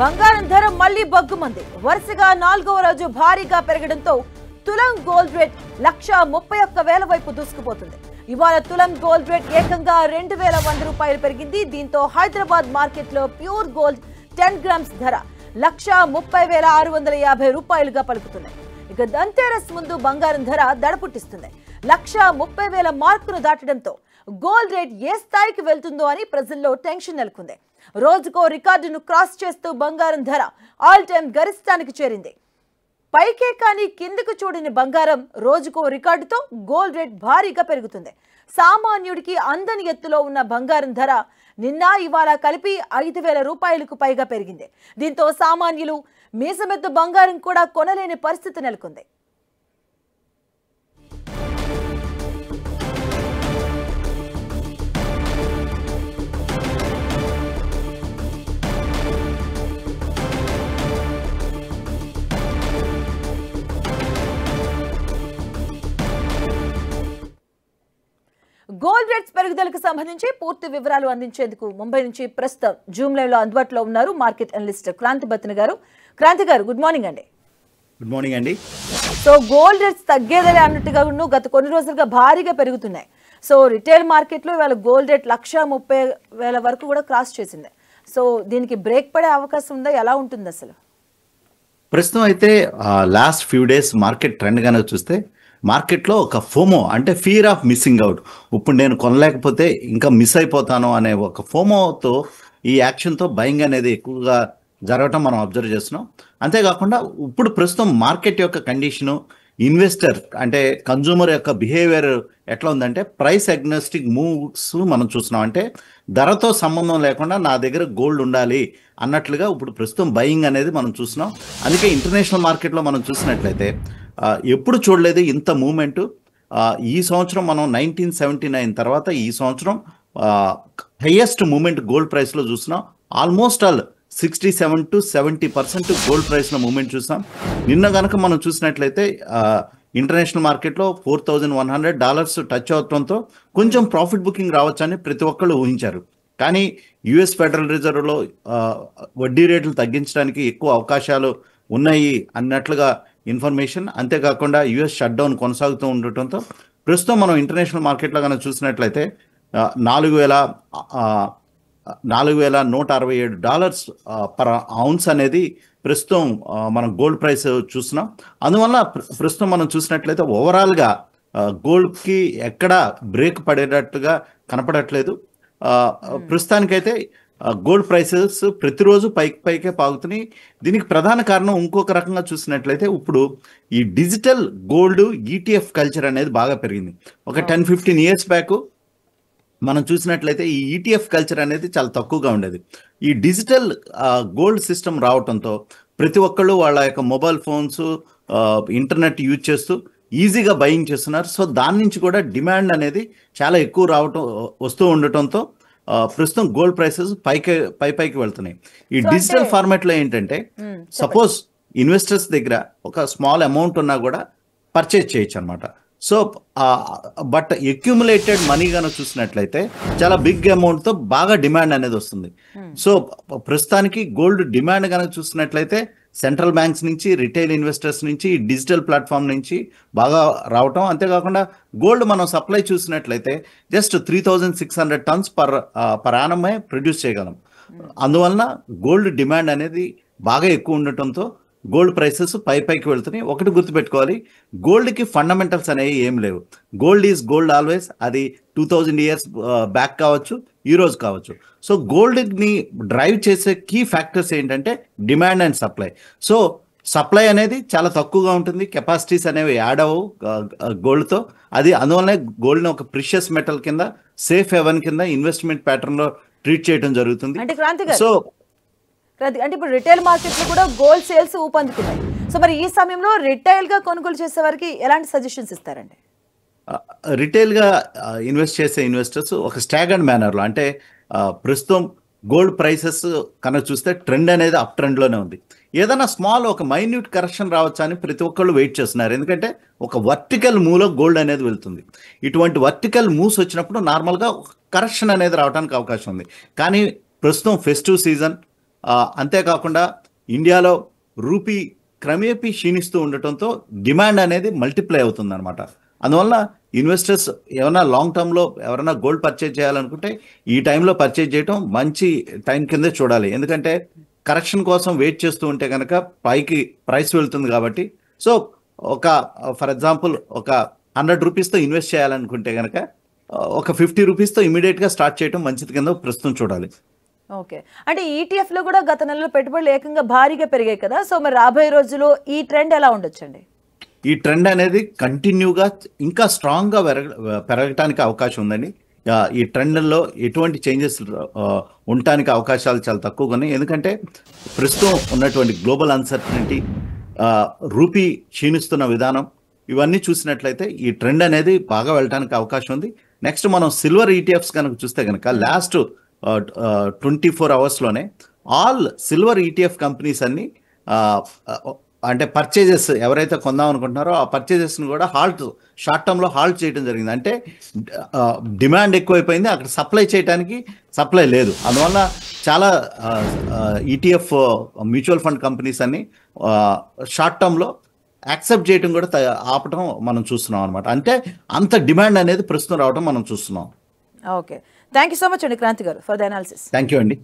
బంగారం ధర మళ్లీ బగ్గుమంది. వరుసగా 4వ రోజు భారీగా పెరగడంతో తులం గోల్డ్ రేట్ 1,31,000 వైపు దూసుకుపోతుంది. ఇవాళ తులం గోల్డ్ రేట్ ఏకంగా 2,100 రూపాయలు పెరిగింది. దీంతో హైదరాబాద్ మార్కెట్లో ప్యూర్ గోల్డ్ 10 గ్రామ్స్ ధర 1,30,650 రూపాయలుగా పలుకుతున్నాయి. ఇక ధన్తేరస్ ముందు బంగారం ధర దడపుట్టిస్తుంది. 1,30,000 మార్కును దాటడంతో గోల్డ్ రేట్ ఏ స్థాయికి వెళ్తుందో అని ప్రజల్లో టెన్షన్ నెలకొంది. రోజుకో రికార్డును క్రాస్ చేస్తూ బంగారం ధర ఆల్ టైమ్ గరిష్టానికి చేరింది. పైకే కానీ కిందకు చూడని బంగారం రోజుకో రికార్డుతో గోల్డ్ రేట్ భారీగా పెరుగుతుంది. సామాన్యుడికి అందని ఎత్తులో ఉన్న బంగారం ధర నిన్న ఇవాళ కలిపి 5,000 రూపాయలకు పైగా పెరిగింది. దీంతో సామాన్యులు మీసమెత్తు బంగారం కూడా కొనలేని పరిస్థితి నెలకొంది. గోల్డ్ రేట్స్ పెరుగుదలకు సంబంధించి పూర్తి వివరాలు అందించేందుకు ముంబై నుంచి ప్రస్తుతం జూమ్ లైవ్ లో అందుబాటులో ఉన్నారు మార్కెట్ అనలిస్ట్ క్రాంతి బత్తిన గారు. క్రాంతి గారు, గుడ్ మార్నింగ్ అండి. గుడ్ మార్నింగ్ అండి. సో గోల్డ్ రేట్స్ తగ్గేదలే అన్నట్టుగా గత కొన్ని రోజులుగా భారీగా పెరుగుతున్నాయి. సో రిటైల్ మార్కెట్ లో ఇవాళ గోల్డ్ రేట్ 1,30,000 వరకు కూడా క్రాస్ చేసింది. సో దీనికి బ్రేక్ పడే అవకాశం ఉందా? ఎలా ఉంటుంది అసలు? ప్రస్తుతం అయితే last few days market trend గానే చూస్తే మార్కెట్లో ఒక ఫోమో అంటే ఫియర్ ఆఫ్ మిస్సింగ్ అవుట్, ఇప్పుడు నేను కొనలేకపోతే ఇంకా మిస్ అయిపోతాను అనే ఒక ఫోమోతో ఈ యాక్షన్తో బయింగ్ అనేది ఎక్కువగా జరగటం మనం అబ్జర్వ్ చేస్తున్నాం. అంతేకాకుండా ఇప్పుడు ప్రస్తుతం మార్కెట్ యొక్క కండిషను, ఇన్వెస్టర్ అంటే కన్జ్యూమర్ యొక్క బిహేవియర్ ఎట్లా ఉందంటే ప్రైస్ అగ్నోస్టిక్ మూవ్స్ మనం చూస్తున్నాం. అంటే ధరతో సంబంధం లేకుండా నా దగ్గర గోల్డ్ ఉండాలి అన్నట్లుగా ఇప్పుడు ప్రస్తుతం బయింగ్ అనేది మనం చూస్తున్నాం. అందుకే ఇంటర్నేషనల్ మార్కెట్లో మనం చూసినట్లయితే ఎప్పుడు చూడలేదు ఇంత మూమెంట్. ఈ సంవత్సరం మనం 1979 తర్వాత ఈ సంవత్సరం హైయెస్ట్ మూమెంట్ గోల్డ్ ప్రైస్లో చూస్తున్నాం. ఆల్మోస్ట్ ఆల్ 67 to 70% గోల్డ్ ప్రైస్లో మూమెంట్ చూసాం. నిన్న కనుక మనం చూసినట్లయితే ఇంటర్నేషనల్ మార్కెట్లో $4,100 టచ్ అవడంతో కొంచెం ప్రాఫిట్ బుకింగ్ రావచ్చని ప్రతి ఒక్కళ్ళు ఊహించారు. కానీ యుఎస్ ఫెడరల్ రిజర్వ్లో వడ్డీ రేట్లు తగ్గించడానికి ఎక్కువ అవకాశాలు ఉన్నాయి అన్నట్లుగా ఇన్ఫర్మేషన్. అంతేకాకుండా యుఎస్ షట్ డౌన్ కొనసాగుతూ ఉండటంతో ప్రస్తుతం మనం ఇంటర్నేషనల్ మార్కెట్లో కనుక చూసినట్లయితే $4,167 పర్ ఔన్స్ అనేది ప్రస్తుతం మనం గోల్డ్ ప్రైస్ చూస్తున్నాం. అందువల్ల ప్రస్తుతం మనం చూసినట్లయితే ఓవరాల్గా గోల్డ్కి ఎక్కడ బ్రేక్ పడేటట్టుగా కనపడట్లేదు. ప్రస్తుతానికైతే గోల్డ్ ప్రైసెస్ ప్రతిరోజు పైకే పాగుతున్నాయి. దీనికి ప్రధాన కారణం ఇంకొక రకంగా చూసినట్లయితే ఇప్పుడు ఈ డిజిటల్ గోల్డ్ ఈటీఎఫ్ కల్చర్ అనేది బాగా పెరిగింది. ఒక 10-15 ఇయర్స్ బ్యాక్ మనం చూసినట్లయితే ఈ ఈటీఎఫ్ కల్చర్ అనేది చాలా తక్కువగా ఉండేది. ఈ డిజిటల్ గోల్డ్ సిస్టమ్ రావడంతో ప్రతి ఒక్కళ్ళు వాళ్ళ యొక్క మొబైల్ ఫోన్స్, ఇంటర్నెట్ యూజ్ చేస్తూ ఈజీగా బయింగ్ చేస్తున్నారు. సో దాని నుంచి కూడా డిమాండ్ అనేది చాలా ఎక్కువ వస్తూ ఉండటంతో ప్రస్తుతం గోల్డ్ ప్రైసెస్ పైకి వెళ్తున్నాయి. ఈ డిజిటల్ ఫార్మాట్ లో ఏంటంటే సపోజ్ ఇన్వెస్టర్స్ దగ్గర ఒక స్మాల్ అమౌంట్ ఉన్నా కూడా పర్చేజ్ చేయొచ్చు అనమాట. సో బట్ అక్యుములేటెడ్ మనీ కనుక చూసినట్లయితే చాలా బిగ్ అమౌంట్ తో బాగా డిమాండ్ అనేది వస్తుంది. సో ప్రస్తుతానికి గోల్డ్ డిమాండ్ కనుక చూసినట్లయితే సెంట్రల్ బ్యాంక్స్ నుంచి, రిటైల్ ఇన్వెస్టర్స్ నుంచి, డిజిటల్ ప్లాట్ఫామ్ నుంచి బాగా రావటం. అంతేకాకుండా గోల్డ్ మనం సప్లై చూసినట్లయితే జస్ట్ 3,600 tons పర్ యానమే ప్రొడ్యూస్ చేయగలం. అందువలన గోల్డ్ డిమాండ్ అనేది బాగా ఎక్కువ ఉండటంతో గోల్డ్ ప్రైసెస్ పైకి వెళ్తున్నాయి. ఒకటి గుర్తుపెట్టుకోవాలి, గోల్డ్కి ఫండమెంటల్స్ అనేవి ఏం లేవు. Gold is gold always. అది 2000 years బ్యాక్ కావచ్చు, ఈ రోజు కావచ్చు. సో గోల్డ్ని డ్రైవ్ చేసే కీ ఫ్యాక్టర్స్ ఏంటంటే demand and supply. So supply అనేది చాలా తక్కువగా ఉంటుంది, కెపాసిటీస్ అనేవి యాడ్ అవ్వవు గోల్డ్తో. అది అందువల్లనే గోల్డ్ని ఒక ప్రిషియస్ మెటల్ కింద, సేఫ్ హెవెన్ కింద ఇన్వెస్ట్మెంట్ ప్యాటర్న్లో ట్రీట్ చేయడం జరుగుతుంది. సో అంటే ఇప్పుడు రిటైల్ మార్కెట్ లో కూడా గోల్డ్ సేల్స్ ఊపందుకున్నాయి. సో మరి ఈ సమయంలో రిటైల్ గా కొనుగోలు చేసే వారికి ఎలాంటి సజెషన్స్ ఇస్తారండి? రిటైల్ గా ఇన్వెస్ట్ చేసే ఇన్వెస్టర్స్ ఒక స్టాగర్డ్ మేనర్లో, అంటే ప్రస్తుతం గోల్డ్ ప్రైసెస్ కనుక చూస్తే ట్రెండ్ అనేది అప్ ట్రెండ్లోనే ఉంది. ఏదైనా స్మాల్ ఒక మైన్యూట్ కరెక్షన్ రావచ్చా అని ప్రతి ఒక్కళ్ళు వెయిట్ చేస్తున్నారు. ఎందుకంటే ఒక వర్టికల్ మూవ్లో గోల్డ్ అనేది వెళ్తుంది. ఇటువంటి వర్టికల్ మూవ్స్ వచ్చినప్పుడు నార్మల్గా కరెక్షన్ అనేది రావడానికి అవకాశం ఉంది. కానీ ప్రస్తుతం ఫెస్టివ్ సీజన్, అంతేకాకుండా ఇండియాలో రూపీ క్రమేపీ క్షీణిస్తూ ఉండటంతో డిమాండ్ అనేది మల్టిప్లై అవుతుంది అనమాట. అందువల్ల ఇన్వెస్టర్స్ ఏమైనా లాంగ్ టర్మ్లో ఎవరైనా గోల్డ్ పర్చేజ్ చేయాలనుకుంటే ఈ టైంలో పర్చేజ్ చేయడం మంచి టైం కిందే చూడాలి. ఎందుకంటే కరెక్షన్ కోసం వెయిట్ చేస్తూ ఉంటే కనుక పైకి ప్రైస్ వెళ్తుంది కాబట్టి. సో ఫర్ ఎగ్జాంపుల్ ఒక 100 రూపీస్తో ఇన్వెస్ట్ చేయాలనుకుంటే కనుక ఒక 50 రూపీస్తో ఇమీడియట్గా స్టార్ట్ చేయడం మంచిది కింద ప్రస్తుతం చూడాలి. ఓకే, అంటే ఈటీఎఫ్లో కూడా గత నెలలో పెట్టుబడులు ఏకంగా భారీగా పెరిగాయి కదా, సో మరి రాబోయే రోజుల్లో ఈ ట్రెండ్ ఎలా ఉండొచ్చండి? ఈ ట్రెండ్ అనేది కంటిన్యూగా ఇంకా స్ట్రాంగ్గా పెరగటానికి అవకాశం ఉందండి. ఈ ట్రెండ్లో ఎటువంటి చేంజెస్ ఉండటానికి అవకాశాలు చాలా తక్కువగా ఉన్నాయి. ఎందుకంటే ప్రస్తుతం ఉన్నటువంటి గ్లోబల్ అన్సర్టనిటీ, రూపీ క్షీణిస్తున్న విధానం, ఇవన్నీ చూసినట్లయితే ఈ ట్రెండ్ అనేది బాగా వెళ్ళడానికి అవకాశం ఉంది. నెక్స్ట్ మనం సిల్వర్ ఈటీఎఫ్స్ కనుక చూస్తే కనుక లాస్ట్ 24 అవర్స్లోనే ఆల్ సిల్వర్ ఈటీఎఫ్ కంపెనీస్ అన్ని అంటే పర్చేజెస్ ఎవరైతే కొందాం అనుకుంటున్నారో ఆ పర్చేజెస్ని కూడా షార్ట్ టర్మ్లో హాల్ట్ చేయడం జరిగింది. అంటే డిమాండ్ ఎక్కువైపోయింది, అక్కడ సప్లై చేయడానికి సప్లై లేదు. అందువల్ల చాలా ఈటీఎఫ్ మ్యూచువల్ ఫండ్ కంపెనీస్ అన్ని షార్ట్ టర్మ్లో యాక్సెప్ట్ చేయడం కూడా ఆపటం మనం చూస్తున్నాం అనమాట. అంటే అంత డిమాండ్ అనేది ప్రస్తుతం రావడం మనం చూస్తున్నాం. Okay, thank you so much అండి క్రాంతి గారు for the analysis. Thank you అండి.